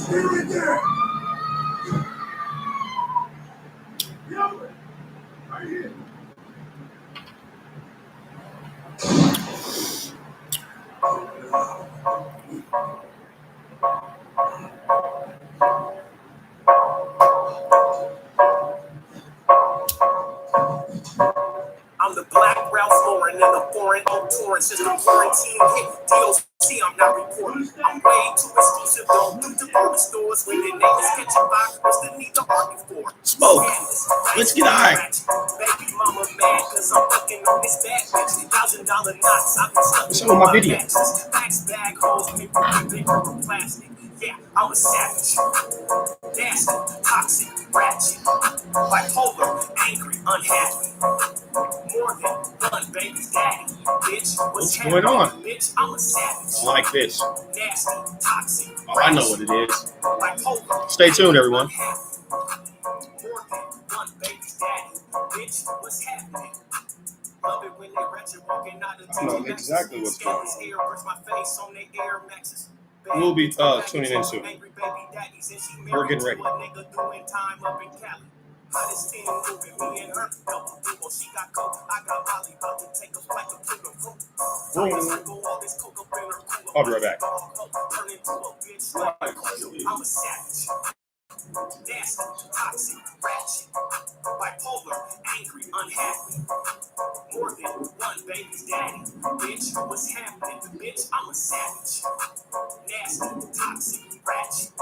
I'm the black Ralph Lauren and the foreign old Taurus. Just a quarantine hit. DOC, I'm not reporting. I'm way too exclusive. Don't do department stores when your name is catching fire. What's the need to argue for? Smoke. Let's get high. Baby mama mad because I'm fucking on this bad bitch. $1,000 knots. I've been stuck Show my video. Wax bag holes, paper, paper, plastic. Yeah, I'm a savage. Nasty, toxic, ratchet. Bipolar, angry, unhappy. More than one baby's daddy. Bitch, what's going on? Bitch, I'm a savage. I like this. Nasty, toxic. Oh, I know what it is. Bipolar. Stay tuned, everyone. More than one baby's daddy. Bitch, what's happening? Love it when they wretched walking out of I know exactly what's going on. We'll be tuning in soon. We're getting ready. Hottest team moving, me and her double duo. She got coke, I got Molly, about to take a flight to Pluto. I'll be right back. Turn into a bitch like I'm a savage. Nasty, toxic, ratchet, bipolar, angry, unhappy. More than one baby's daddy. Bitch, what's happening? Bitch, I'm a savage. Nasty, toxic, ratchet,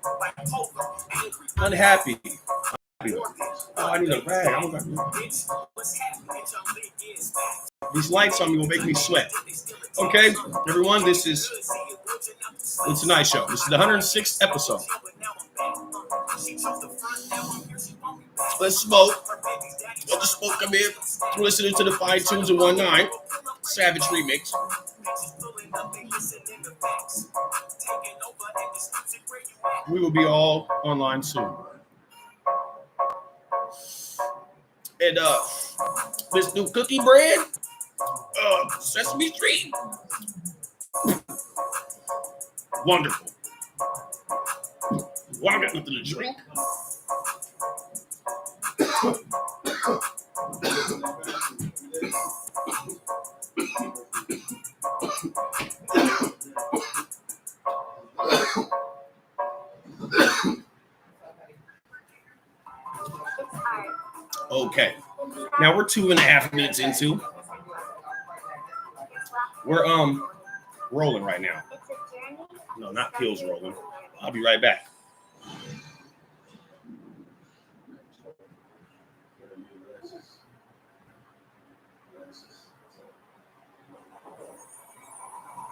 bipolar, angry, Unhappy. Oh, I need a rag. I don't got nothing. These lights on me will make me sweat. Okay, everyone, this is the Tonight Show. This is the 106th episode. Let's smoke. Let the smoke come in. You're listening to the Fine Tunes in 1-9 Savage Remix. We will be all online soon. And this new cookie bread, Sesame Street, wonderful. Well, I got nothing to drink. Okay, now we're 2.5 minutes into. We're rolling right now. No, not pills rolling. I'll be right back.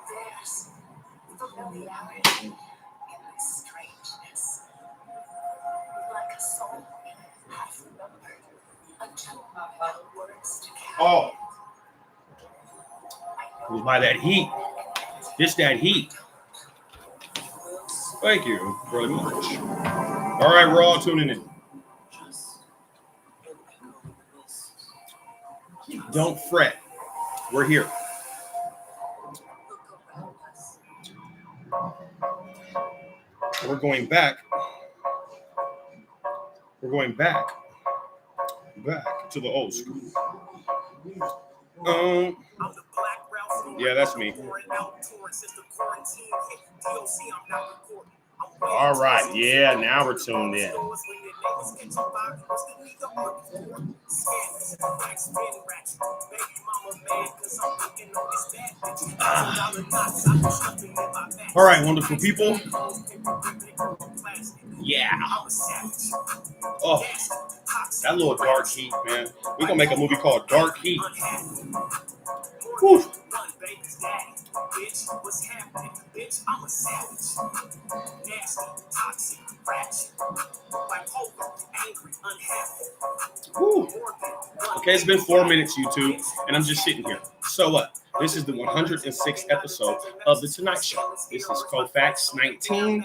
There's familiarity in this strangeness, like a soul half remembered until no words to carry. Oh, it was by that heat. It's that heat. Thank you very much. All right, we're all tuning in. Don't fret. We're here. We're going back. We're going back to the old school. Yeah, that's me. All right, yeah, now we're tuned in. All right, wonderful people. Yeah. Oh, that little dark heat, man. We're going to make a movie called Dark Heat. Whew. Bitch, what's happening? Bitch, I'm a savage. Nasty, toxic, ratchet, bipolar, angry, unhappy. Woo. Okay, it's been 4 minutes, YouTube, and I'm just sitting here. So what? This is the 106th episode of The Tonight Show. This is COLFAX-19.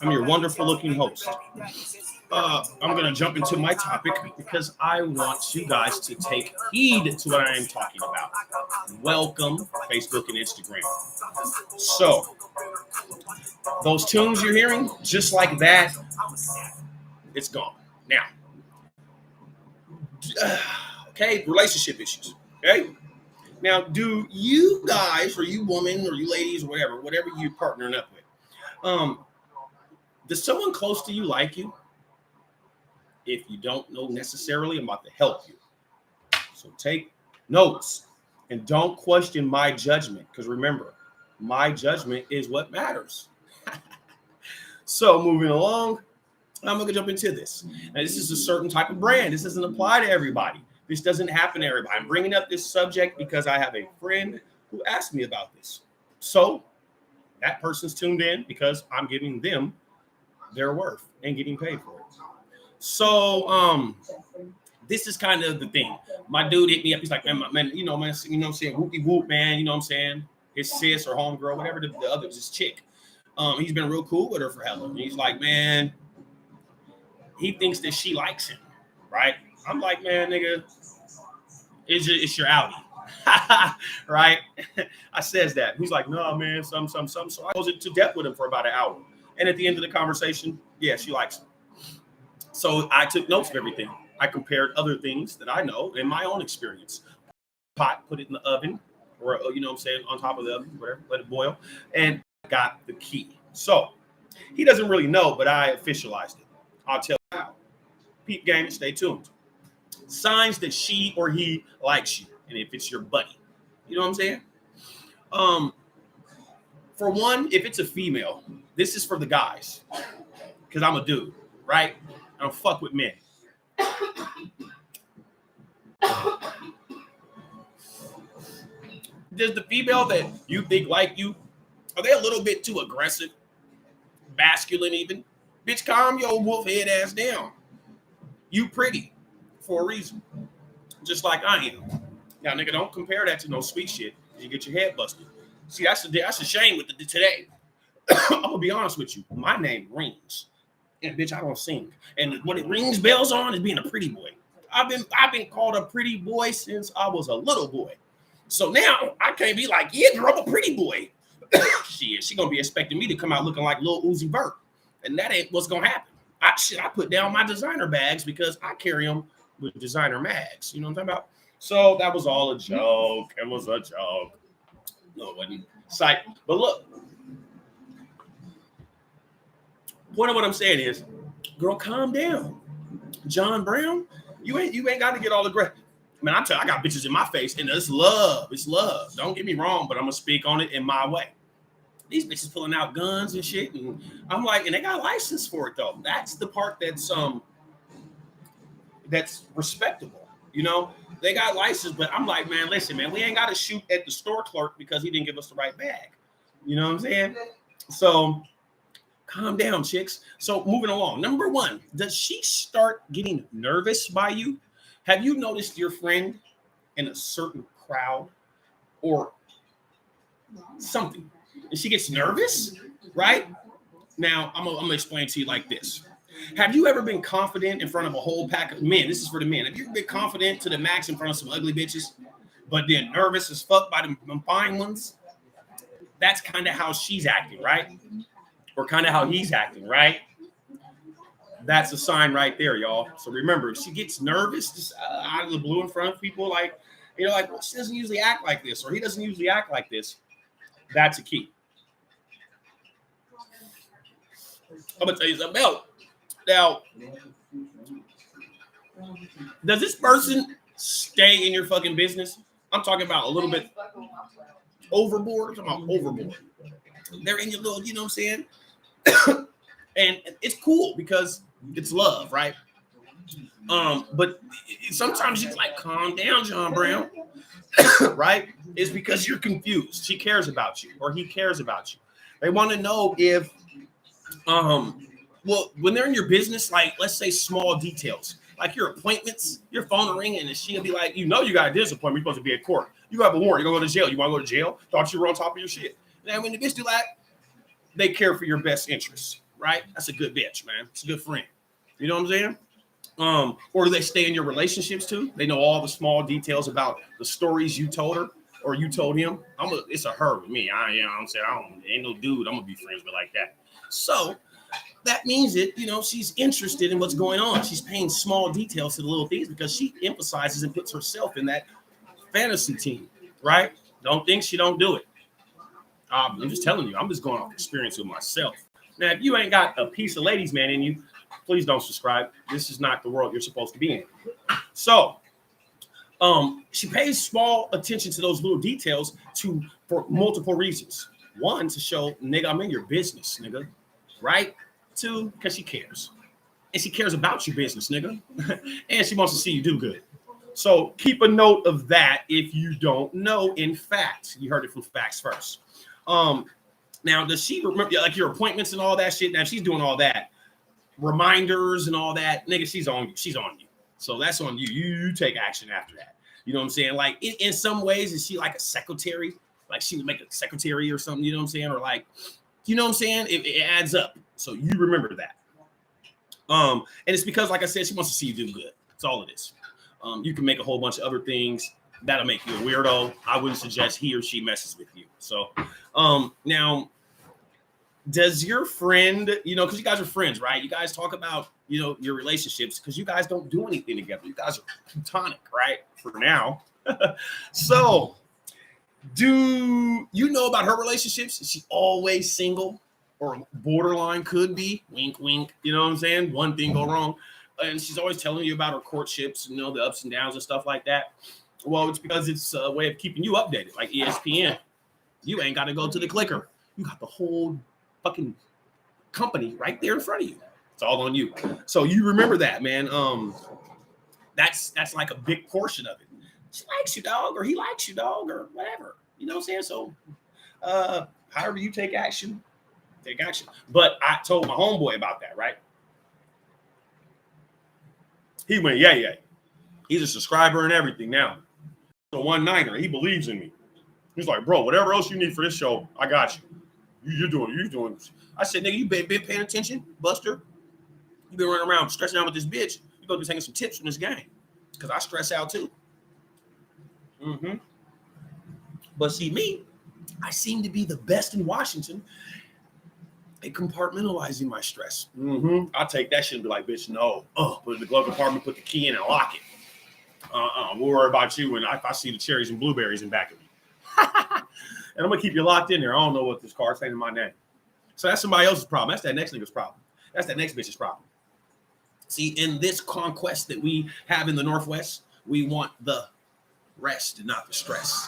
I'm your wonderful-looking host. I'm going to jump into my topic because I want you guys to take heed to what I am talking about. Welcome, Facebook and Instagram. So, Those tunes you're hearing, just like that, it's gone. Now, okay, relationship issues. Okay. Now, do you guys, or you women, or you ladies, or whatever you partnering up with, does someone close to you like you? If you don't know necessarily, I'm about to help you. So take notes and don't question my judgment, because remember, my judgment is what matters. So moving along, I'm going to jump into this. Now, this is a certain type of brand. This doesn't apply to everybody. This doesn't happen to everybody. I'm bringing up this subject because I have a friend who asked me about this. So that person's tuned in because I'm giving them their worth and getting paid for it. So this is kind of the thing. My dude hit me up. He's like, man, you know what I'm saying? Whoopie whoop, man. You know what I'm saying? His sis or homegirl, whatever the other, his chick. He's been real cool with her for hella. And he's like, man, he thinks that she likes him, right? I'm like, man, nigga, it's your Audi. Right? I says that. He's like, no, man, some. So I goes into depth with him for about an hour. And at the end of the conversation, yeah, she likes him. So I took notes of everything. I compared other things that I know in my own experience. Pot, put it in the oven, or you know what I'm saying, on top of the oven, whatever, let it boil, and got the key. So he doesn't really know, but I officialized it. I'll tell you how. Peep game, stay tuned. Signs that she or he likes you, and if it's your buddy, you know what I'm saying. For one, if it's a female, this is for the guys, because I'm a dude, right? I don't fuck with men. Does the female that you think like you, are they a little bit too aggressive, masculine even? Bitch, calm your wolf head ass down. You pretty for a reason, just like I am. Now, nigga, don't compare that to no sweet shit. You get your head busted. See, that's a shame with the today. I'm gonna be honest with you. My name rings, and bitch, I don't sing. And what it rings bells on is being a pretty boy. I've been called a pretty boy since I was a little boy. So now I can't be like, yeah, girl, I'm a pretty boy. Shit, she gonna be expecting me to come out looking like Lil Uzi Vert, and that ain't what's gonna happen. I put down my designer bags because I carry them with designer mags. You know what I'm talking about? So that was all a joke. It was a joke. No, it wasn't. Sight. But look, point of what I'm saying is, girl, calm down. John Brown, you ain't got to get all aggressive. Man, I got bitches in my face, and it's love. It's love. Don't get me wrong, but I'm gonna speak on it in my way. These bitches pulling out guns and shit, and I'm like, and they got a license for it though. That's the part that's respectable. You know, they got license, but I'm like, man, listen, man, we ain't got to shoot at the store clerk because he didn't give us the right bag. You know what I'm saying? So calm down, chicks. So moving along. Number one, does she start getting nervous by you? Have you noticed your friend in a certain crowd or something, and she gets nervous, right? Now, I'm gonna explain to you like this. Have you ever been confident in front of a whole pack of men? This is for the men. Have you ever been confident to the max in front of some ugly bitches, but then nervous as fuck by them fine ones? That's kind of how she's acting, right? Or kind of how he's acting, right? That's a sign right there, y'all. So remember, if she gets nervous just out of the blue in front of people, like, you know, like, well, she doesn't usually act like this, or he doesn't usually act like this. That's a key. I'm gonna tell you something else. Now, does this person stay in your fucking business? I'm talking about a little bit overboard. I'm talking about overboard. They're in your little, you know what I'm saying? And it's cool because it's love, right? But sometimes you like, calm down, John Brown, right? It's because you're confused. She cares about you, or he cares about you. They want to know if, well, when they're in your business, like let's say small details, like your appointments, your phone will ring and she'll be like, you know, you got a dentist appointment, you're supposed to be at court. You have a warrant, you're gonna go to jail. You want to go to jail? Thought you were on top of your shit. And when the bitch do that, they care for your best interests, right? That's a good bitch, man. It's a good friend. You know what I'm saying? Or do they stay in your relationships too? They know all the small details about the stories you told her, or you told him, it's a her with me. You know what I'm saying? Ain't no dude I'm gonna be friends with like that. So that means that, you know, she's interested in what's going on. She's paying small details to the little things because she emphasizes and puts herself in that fantasy team, right? Don't think she don't do it. I'm just telling you, I'm just going off experience with myself. Now, if you ain't got a piece of ladies man in you, please don't subscribe. This is not the world you're supposed to be in. So she pays small attention to those little details for multiple reasons. One, to show, nigga, I'm in your business, nigga, right? Two, because she cares. And she cares about your business, nigga. And she wants to see you do good. So keep a note of that if you don't know. In fact, you heard it from Facts First. Now, does she remember like your appointments and all that shit? Now, she's doing all that, reminders and all that, nigga, she's on you. She's on you. So that's on you. You take action after that. You know what I'm saying? Like in some ways, is she like a secretary? Like she would make a secretary or something, you know what I'm saying? Or like, you know what I'm saying? It adds up. So you remember that. And it's because, like I said, she wants to see you do good. That's all it is. You can make a whole bunch of other things that'll make you a weirdo. I wouldn't suggest he or she messes with you. So now, does your friend, you know, because you guys are friends, right? You guys talk about, you know, your relationships because you guys don't do anything together. You guys are platonic, right? For now. So do you know about her relationships? Is she always single or borderline? Could be. Wink, wink. You know what I'm saying? One thing go wrong. And she's always telling you about her courtships, you know, the ups and downs and stuff like that. Well, it's because it's a way of keeping you updated, like ESPN. You ain't got to go to the clicker. You got the whole fucking company right there in front of you. It's all on you. So you remember that, man. That's like a big portion of it. She likes you, dog, or he likes you, dog, or whatever. You know what I'm saying? So however you take action, take action. But I told my homeboy about that, right? He went, yeah. He's a subscriber and everything now. So 1-9er, he believes in me. He's like, bro, whatever else you need for this show, I got you. You're doing. I said, nigga, you been paying attention, Buster? You been running around stressing out with this bitch. You gonna be taking some tips from this game. Because I stress out too. But see, me, I seem to be the best in Washington at compartmentalizing my stress. I'll take that shit and be like, bitch, no. Put it in the glove compartment, put the key in and lock it. We'll worry about you when I see the cherries and blueberries in back of me. And I'm going to keep you locked in there. I don't know what this card's saying in my name. So that's somebody else's problem. That's that next nigga's problem. That's that next bitch's problem. See, in this conquest that we have in the Northwest, we want the rest and not the stress.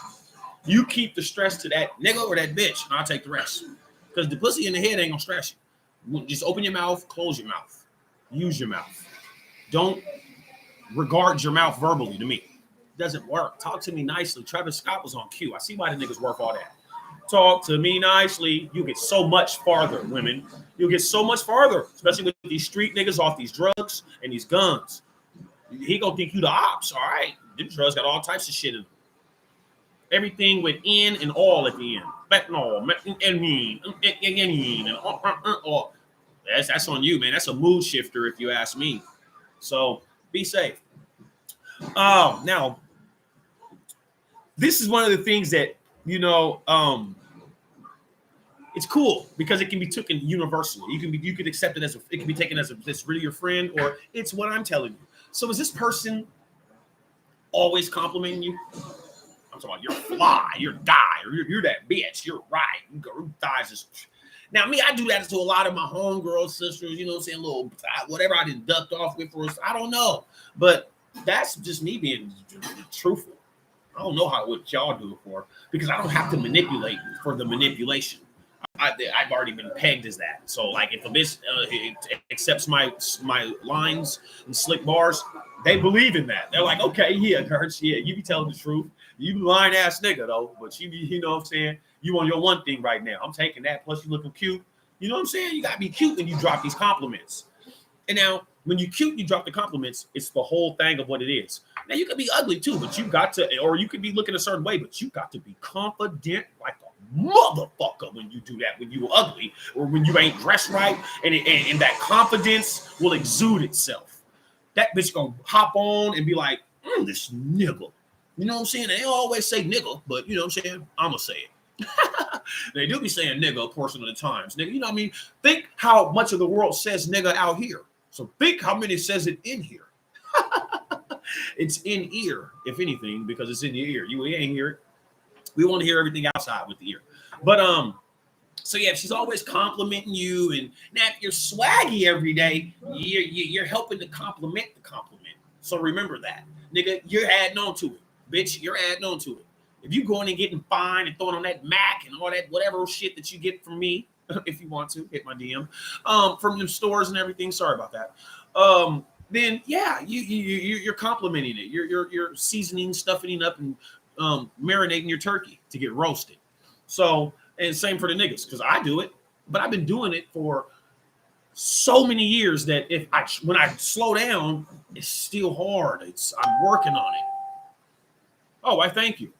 You keep the stress to that nigga or that bitch, and I'll take the rest. Because the pussy in the head ain't going to stress you. Just open your mouth, close your mouth. Use your mouth. Don't regard your mouth verbally to me. It doesn't work. Talk to me nicely. Travis Scott was on cue. I see why the niggas work all that. Talk to me nicely. You get so much farther, women. You'll get so much farther, especially with these street niggas off these drugs and these guns. He gonna think you the ops, all right? Them drugs got all types of shit in them. Everything with N and all at the end. Fentanyl, and mean, and all. That's on you, man. That's a mood shifter, if you ask me. So be safe. Now, this is one of the things that, you know, it's cool because it can be taken universally. You can accept it as it can be taken as it's really your friend or it's what I'm telling you. So is this person always complimenting you? I'm talking about you're fly, you're die, or you're that bitch, you're right. Your thighs is. Now, me, I do that to a lot of my homegirl sisters, you know what I'm saying? Little whatever I done ducked off with for us. I don't know. But that's just me being truthful. I don't know what y'all do it for because I don't have to manipulate for the manipulation. I've already been pegged as that. So, like, if a bitch accepts my lines and slick bars, they believe in that. They're like, okay, yeah, Kurtz, yeah, you be telling the truth. You lying ass nigga though, but you know what I'm saying? You on your one thing right now. I'm taking that. Plus, you looking cute. You know what I'm saying? You gotta be cute when you drop these compliments. And now, when you cute, you drop the compliments. It's the whole thing of what it is. Now, you could be ugly too, but you got to, or you could be looking a certain way, but you got to be confident like a motherfucker when you do that. When you ugly or when you ain't dressed right, and that confidence will exude itself. That bitch gonna hop on and be like, this nigga. You know what I'm saying? They always say nigga, but you know what I'm saying? I'm going to say it. They do be saying nigga a portion of the times. Nigga, you know what I mean? Think how much of the world says nigga out here. So think how many says it in here. It's in ear, if anything, because it's in your ear. You ain't hear it. We want to hear everything outside with the ear. But so yeah, she's always complimenting you, and now if you're swaggy every day, you're helping to compliment the compliment. So remember that, nigga, you're adding on to it, bitch. You're adding on to it. If you going and getting fine and throwing on that Mac and all that whatever shit that you get from me, if you want to hit my DM, from the stores and everything. Sorry about that. Then yeah, you're complimenting it. You're seasoning, stuffing it up, and marinating your turkey to get roasted. So, and same for the niggas, because I do it, but I've been doing it for so many years that when I slow down, it's still hard. I'm working on it. Oh, I thank you.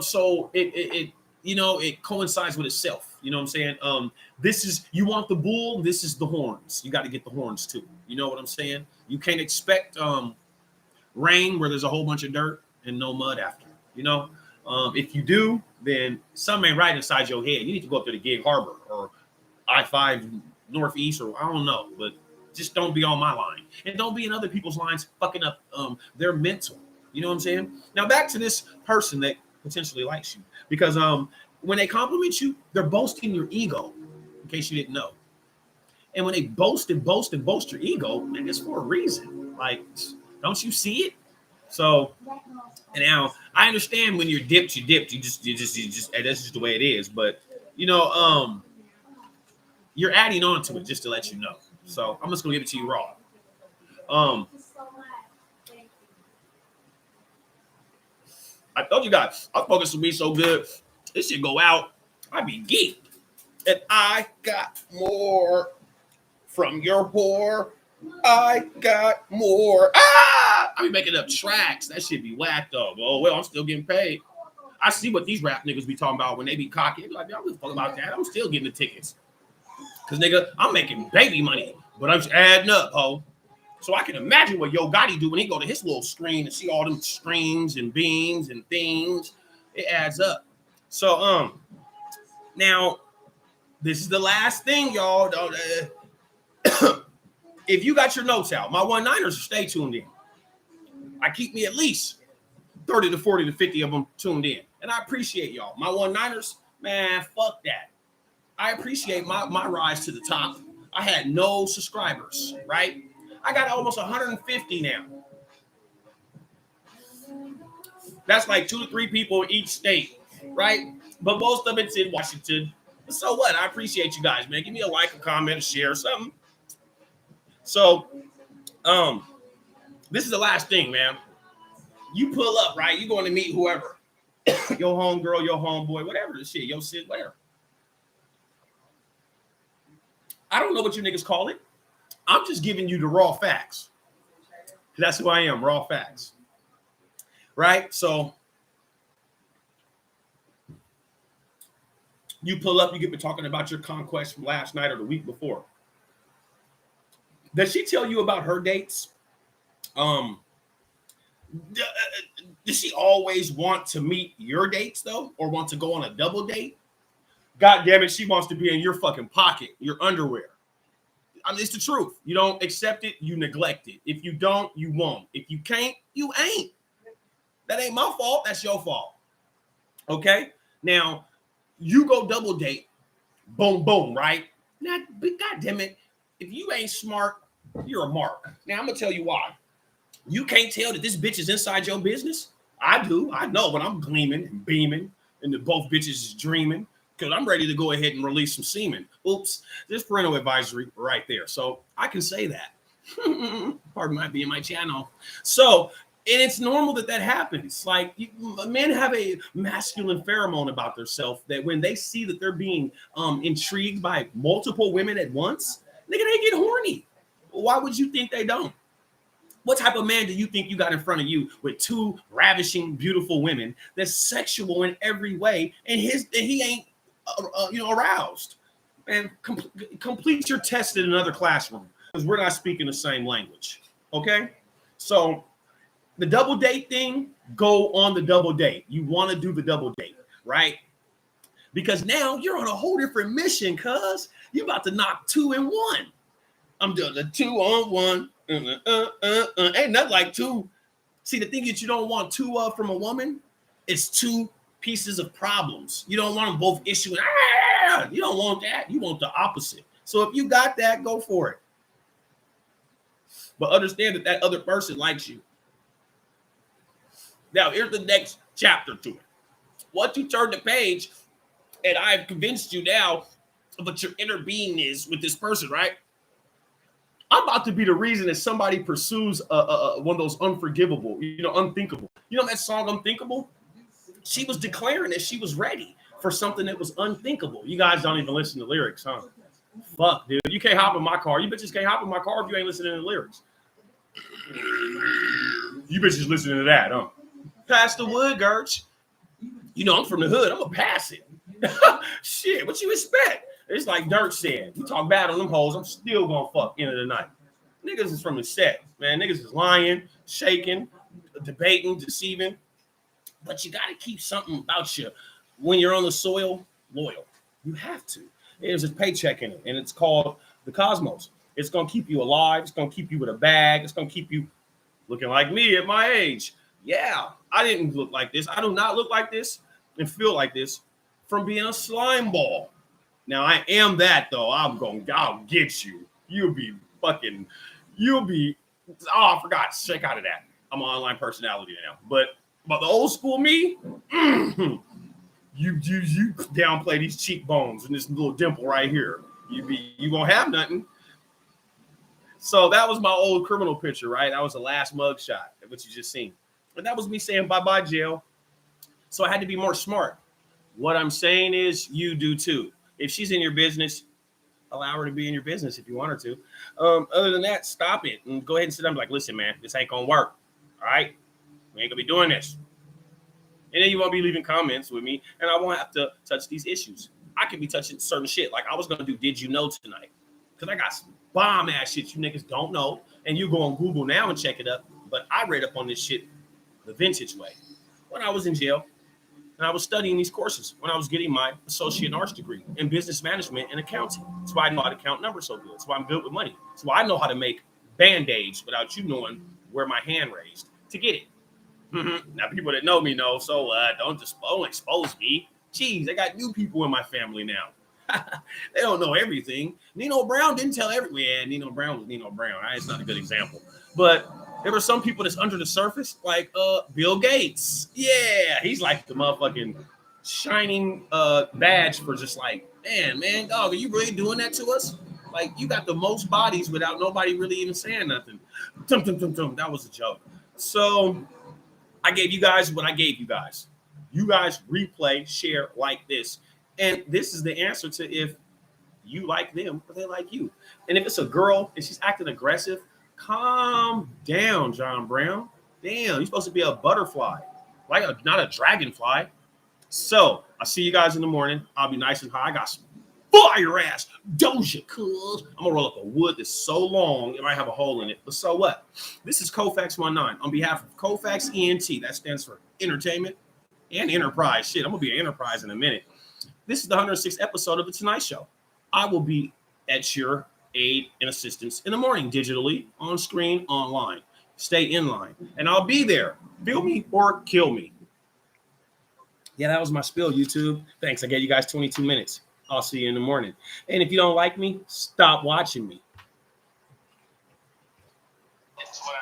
So it coincides with itself. You know what I'm saying? This is, you want the bull, this is the horns. You got to get the horns too. You know what I'm saying? You can't expect rain where there's a whole bunch of dirt and no mud after. You know, if you do, then something ain't right inside your head. You need to go up to the Gig Harbor or I-5 Northeast, or I don't know, but just don't be on my line, and don't be in other people's lines fucking up their mental. You know what I'm saying? Now back to this person that potentially likes you, because when they compliment you, they're boasting your ego, in case you didn't know. And when they boast and boast and boast your ego, man, it's for a reason. Like, don't you see it? So, and now I understand when you're dipped, you dipped. You just, and that's just the way it is. But you know, you're adding on to it just to let you know. So I'm just gonna give it to you raw. I told you guys, I focus with me so good. This shit go out. I be geeked. And I got more from your whore. I got more. I be making up tracks. That shit be whacked up. Oh, well, I'm still getting paid. I see what these rap niggas be talking about when they be cocky. They be like, I don't give a fuck about that. I'm still getting the tickets. Because, nigga, I'm making baby money. But I'm just adding up, ho. So I can imagine what Yo Gotti do when he go to his little screen and see all them streams and beans and things. It adds up. So, now, this is the last thing, y'all. If you got your notes out, my 1-9ers stay tuned in. I keep me at least 30 to 40 to 50 of them tuned in. And I appreciate y'all. My 1-9ers, man, fuck that. I appreciate my rise to the top. I had no subscribers, right? I got almost 150 now. That's like 2 to 3 people in each state, right? But most of it's in Washington. So what? I appreciate you guys, man. Give me a like, a comment, a share, something. So, this is the last thing, man. You pull up, right? You're going to meet whoever. Your homegirl, your homeboy, whatever the shit. Your shit, whatever. I don't know what you niggas call it. I'm just giving you the raw facts. That's who I am, raw facts. Right? So, you pull up, you get to talking about your conquest from last night or the week before. Does she tell you about her dates? Does she always want to meet your dates, though? Or want to go on a double date? God damn it, she wants to be in your fucking pocket, your underwear. I mean, it's the truth. You don't accept it, you neglect it. If you don't, you won't. If you can't, you ain't. That ain't my fault. That's your fault. Okay? Now, you go double date. Boom, boom, right? Now, God damn it. If you ain't smart, you're a mark. Now, I'm going to tell you why. You can't tell that this bitch is inside your business? I do. I know when I'm gleaming and beaming and the both bitches is dreaming, because I'm ready to go ahead and release some semen. Oops, there's parental advisory right there. So I can say that. Pardon my being my channel. So, and it's normal that happens. Like, men have a masculine pheromone about themselves that when they see that they're being intrigued by multiple women at once, nigga, they get horny. Why would you think they don't? What type of man do you think you got in front of you with 2 ravishing, beautiful women that's sexual in every way, and he ain't, aroused? Man, complete your test in another classroom, because we're not speaking the same language. Okay, so the double date thing, go on the double date. You want to do the double date, right? Because now you're on a whole different mission, cuz you about to knock 2 in 1. I'm doing the 2 on 1. Ain't nothing like 2. See, the thing that you don't want 2 of from a woman is 2 pieces of problems. You don't want them both issuing. You don't want that. You want the opposite. So if you got that, go for it. But understand that that other person likes you. Now, here's the next chapter to it. Once you turn the page, and I've convinced you now of what your inner being is with this person, right? I'm about to be the reason that somebody pursues one of those unforgivable, unthinkable. You know that song, Unthinkable? She was declaring that she was ready for something that was unthinkable. You guys don't even listen to lyrics, huh? Fuck, dude. You can't hop in my car. You bitches can't hop in my car if you ain't listening to the lyrics. You bitches listening to that, huh? Pass the wood, Gertch. You know, I'm from the hood. I'm going to pass it. Shit, what you expect? It's like Dirk said. You talk bad on them hoes, I'm still going to fuck end of the night. Niggas is from the set, man. Niggas is lying, shaking, debating, deceiving. But you got to keep something about you when you're on the soil loyal. You have to. There's a paycheck in it, and it's called the cosmos. It's going to keep you alive. It's going to keep you with a bag. It's going to keep you looking like me at my age. Yeah, I didn't look like this. I do not look like this and feel like this from being a slime ball. Now, I am that, though. I'll get you. You'll be, I forgot. Check out of that. I'm an online personality now. But the old school me, you downplay these cheekbones and this little dimple right here. You won't have nothing. So that was my old criminal picture, right? That was the last mug shot, what you just seen. And that was me saying bye-bye, jail. So I had to be more smart. What I'm saying is you do too. If she's in your business, allow her to be in your business if you want her to. Other than that, stop it and go ahead and sit down and be like, listen, man, this ain't going to work. All right? We ain't going to be doing this. And then you won't be leaving comments with me, and I won't have to touch these issues. I could be touching certain shit. Like I was going to do Did You Know tonight. Because I got some bomb-ass shit you niggas don't know. And you go on Google now and check it up. But I read up on this shit the vintage way. When I was in jail, and I was studying these courses when I was getting my associate in arts degree in business management and accounting. That's why I know how to count numbers so good. That's why I'm good with money. That's why I know how to make Band-Aids without you knowing where my hand raised to get it. Now, people that know me know, so don't expose me. Jeez, I got new people in my family now. They don't know everything. Nino Brown didn't tell everything. Yeah, Nino Brown was Nino Brown. It's not a good example. But there were some people that's under the surface, like Bill Gates. Yeah, he's like the motherfucking shining badge for just like, man, dog, are you really doing that to us? Like, you got the most bodies without nobody really even saying nothing. That was a joke. So I gave you guys what I gave you guys. You guys replay, share, like this. And this is the answer to if you like them or they like you. And if it's a girl and she's acting aggressive, calm down, John Brown. Damn, you're supposed to be a butterfly, not a dragonfly. So I'll see you guys in the morning. I'll be nice and high. I got some fire ass Doja cuz. I'm gonna roll up a wood that's so long it might have a hole in it. But so what? This is COLFAX-19 on behalf of COLFAX-ENT. That stands for entertainment and enterprise. Shit, I'm gonna be an enterprise in a minute. This is the 106th episode of The Tonight Show. I will be at your aid and assistance in the morning, digitally, on screen, online. Stay in line. And I'll be there. Feel me or kill me. Yeah, that was my spiel, YouTube. Thanks. I gave you guys 22 minutes. I'll see you in the morning. And if you don't like me, stop watching me. That's what